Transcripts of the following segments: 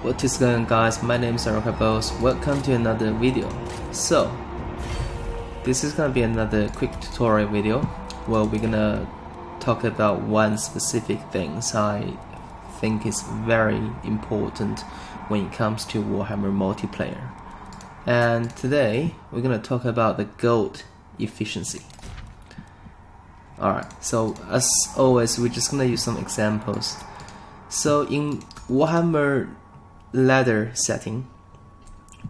What is going on, guys? My name is Boss. Welcome to another video. So this is gonna be another quick tutorial video where we're gonna talk about one specific thing I think is very important when it comes to Warhammer multiplayer. And today we're gonna talk about the gold efficiency. Alright, so as always, we're just gonna use some examples. So in Warhammer ladder setting,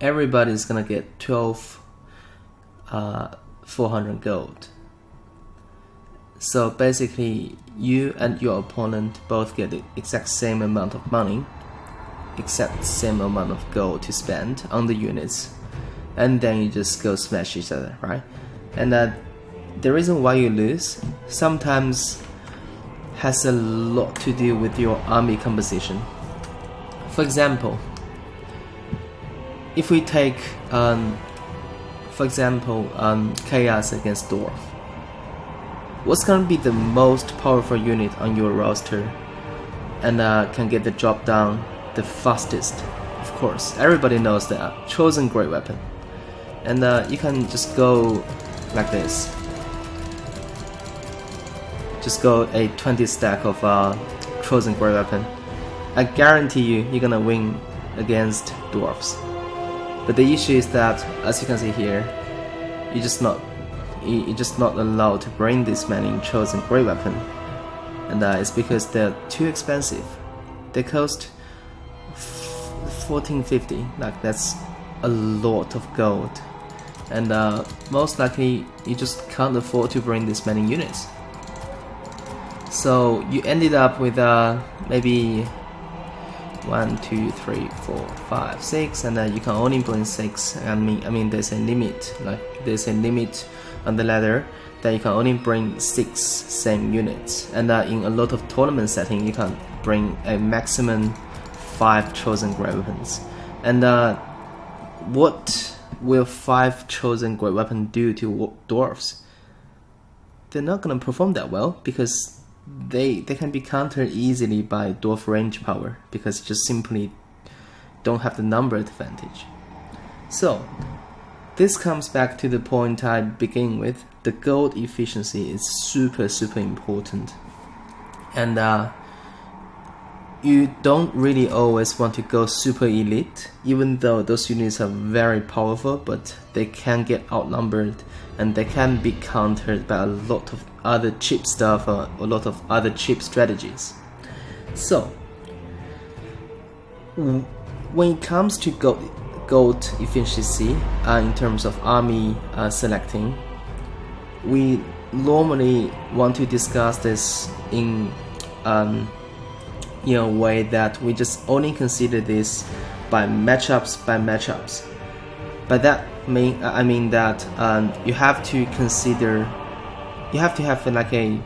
everybody's gonna get 400 gold. So basically, you and your opponent both get the exact same amount of money, exact same amount of gold to spend on the units, and then you just go smash each other, right? And the reason why you lose sometimes has a lot to do with your army composition. For example, if we take, Chaos against Dwarf, what's gonna be the most powerful unit on your roster and can get the job done the fastest? Of course, everybody knows that Chosen Great Weapon. And you can just go like this. Just go a 20 stack of Chosen Great Weapon. I guarantee you're gonna win against dwarfs. But the issue is that, as you can see here, you're just not allowed to bring this many Chosen Great Weapon, and it's because they're too expensive. They cost 1450. Like, that's a lot of gold, and most likely you just can't afford to bring this many units. So you ended up with maybe 1, 2, 3, 4, 5, 6, and you can only bring 6. I mean, there's a limit. Like, there's a limit on the ladder that you can only bring 6 same units. And in a lot of tournament setting, you can bring a maximum 5 Chosen Great Weapons. And what will 5 Chosen Great Weapon do to dwarfs? They're not gonna perform that well, because they can be countered easily by dwarf range power, because you just simply don't have the number advantage. So this comes back to the point I begin with. The gold efficiency is super important, and you don't really always want to go super elite, even though those units are very powerful, but they can get outnumbered and they can be countered by a lot of other cheap stuff or a lot of other cheap strategies. So when it comes to gold efficiency in terms of army selecting, we normally want to discuss this in a way that we just only consider this by matchups. By that I mean that you have to have like a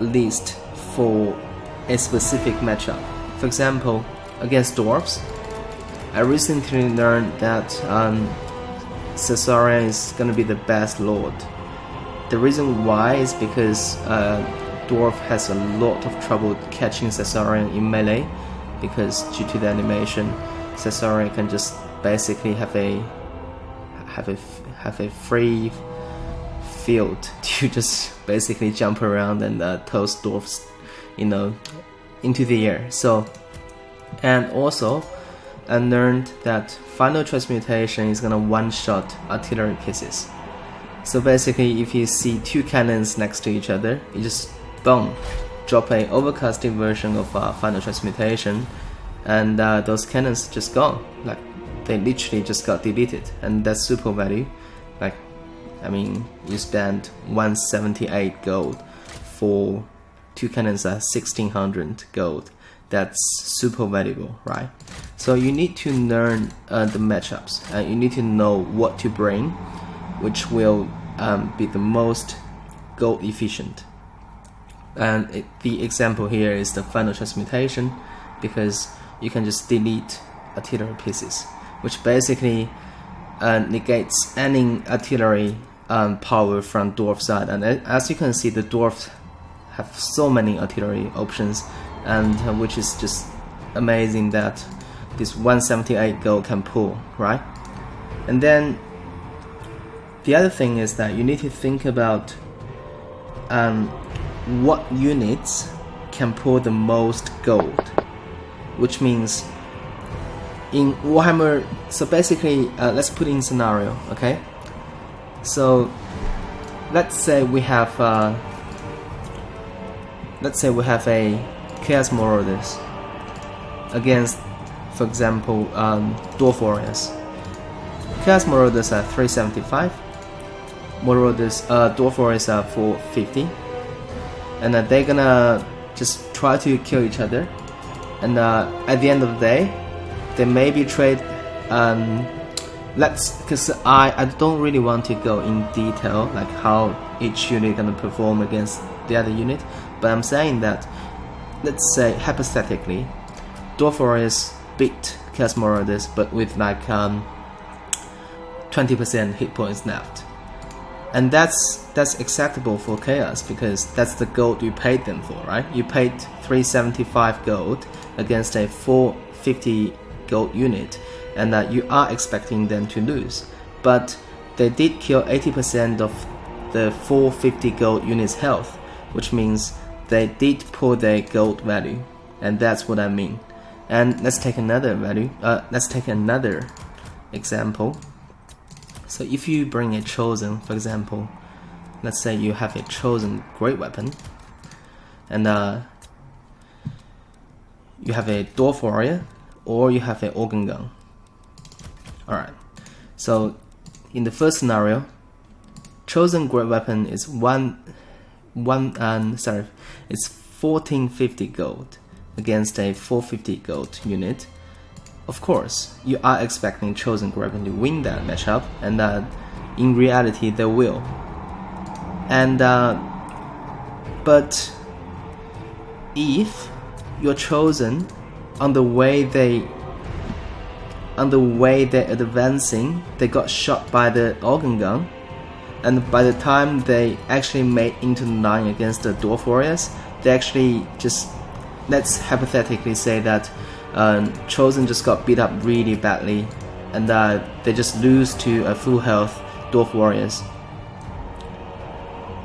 list for a specific matchup. For example, against dwarfs, I recently learned that Caesarion is gonna be the best lord. The reason why is because dwarf has a lot of trouble catching Caesarion in melee, because due to the animation, Caesarion can just basically have a free field to just basically jump around and toss dwarfs, into the air. So, and also I learned that final transmutation is gonna one-shot artillery pieces. So basically, if you see 2 cannons next to each other, you just boom, drop a overcasted version of final transmutation, and those cannons just gone. Like, they literally just got deleted, and that's super value. Like, I mean, you spend 178 gold for 2 cannons at 1600 gold. That's super valuable, right? So you need to learn the matchups, and you need to know what to bring, which will be the most gold efficient. And the example here is the final transmutation, because you can just delete artillery pieces, which basically negates any artillery power from dwarf side. And as you can see, the dwarfs have so many artillery options, and which is just amazing that this 178 gold can pull, right? And then the other thing is that you need to think about what units can pull the most gold, which means in Warhammer, so basically let's put in scenario, okay? So let's say we have a Chaos Marauders against, for example, Dwarf Warriors. Chaos Marauders are 375, Dwarf Warriors are 450, and they're gonna just try to kill each other, and at the end of the day, they maybe trade. Because I don't really want to go in detail like how each unit gonna perform against the other unit, but I'm saying that, let's say hypothetically, Dwarf Warriors beat Chaos Marauders, but with like 20% hit points left, and that's acceptable for Chaos because that's the gold you paid them for, right? You paid 375 gold against a 450 gold unit, and you are expecting them to lose, but they did kill 80% of the 450 gold units health, which means they did pull their gold value, and that's what I mean. And let's take another example. So if you bring a chosen, for example, let's say you have a chosen great weapon, and you have a Dwarf Warrior, or you have an organ gun. Alright, so in the first scenario, chosen great weapon is it's 1450 gold against a 450 gold unit. Of course, you are expecting chosen great weapon to win that matchup, and in reality they will. And but if you're chosen on the way they're advancing, they got shot by the organ gun, and by the time they actually made into the line against the Dwarf Warriors, they actually just, let's hypothetically say that chosen just got beat up really badly, and they just lose to a full health Dwarf Warriors,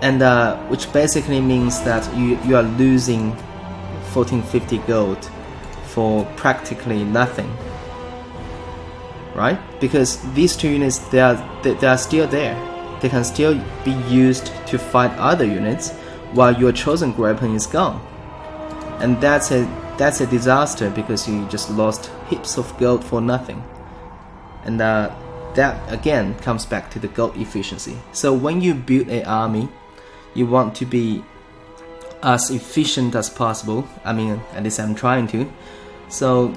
and which basically means that you are losing 1450 gold for practically nothing, right? Because these two units, they are still there. They can still be used to fight other units while your chosen weapon is gone, and that's a disaster because you just lost heaps of gold for nothing. And that again comes back to the gold efficiency. So when you build an army, you want to be as efficient as possible. I mean, at least I'm trying to. So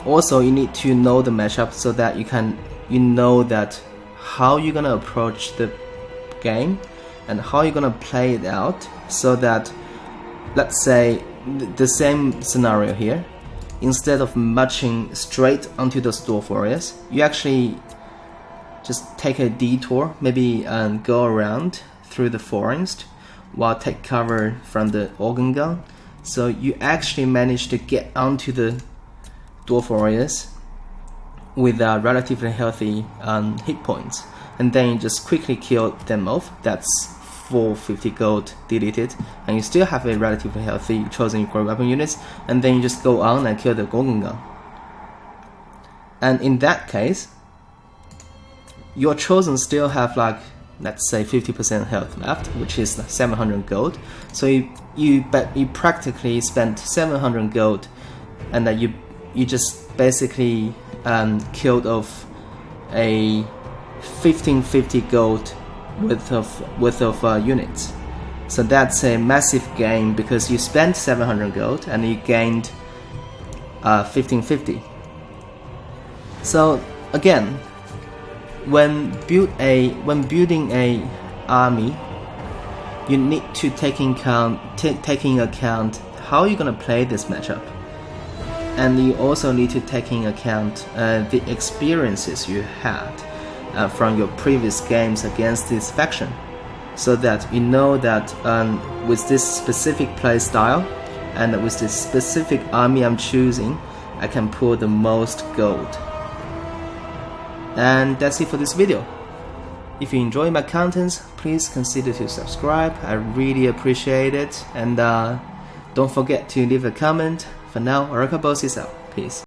also you need to know the matchup so that you know that how you're gonna approach the game and how you're gonna play it out, so that, let's say the same scenario here, instead of marching straight onto the Dwarf Warriors, you actually just take a detour, maybe go around through the forest while take cover from the organ gun. So you actually manage to get onto the Dwarf Warriors with relatively healthy hit points, and then you just quickly kill them off. That's 450 gold deleted, and you still have a relatively healthy chosen great weapon units, and then you just go on and kill the organ gun. And in that case, your chosen still have like, let's say 50% health left, which is 700 gold. So you practically spent 700 gold, and that you just basically killed off a 1550 gold worth of units. So that's a massive gain because you spent 700 gold and you gained 1550. So again, when building a army, you need to taking account how you're gonna play this matchup, and you also need to take into account the experiences you had from your previous games against this faction, so that you know that with this specific play style, and with the specific army I'm choosing, I can pull the most gold. And that's it for this video. If you enjoy my contents, please consider to subscribe. I really appreciate it. And don't forget to leave a comment. For now, Oracle Boss is out. Peace.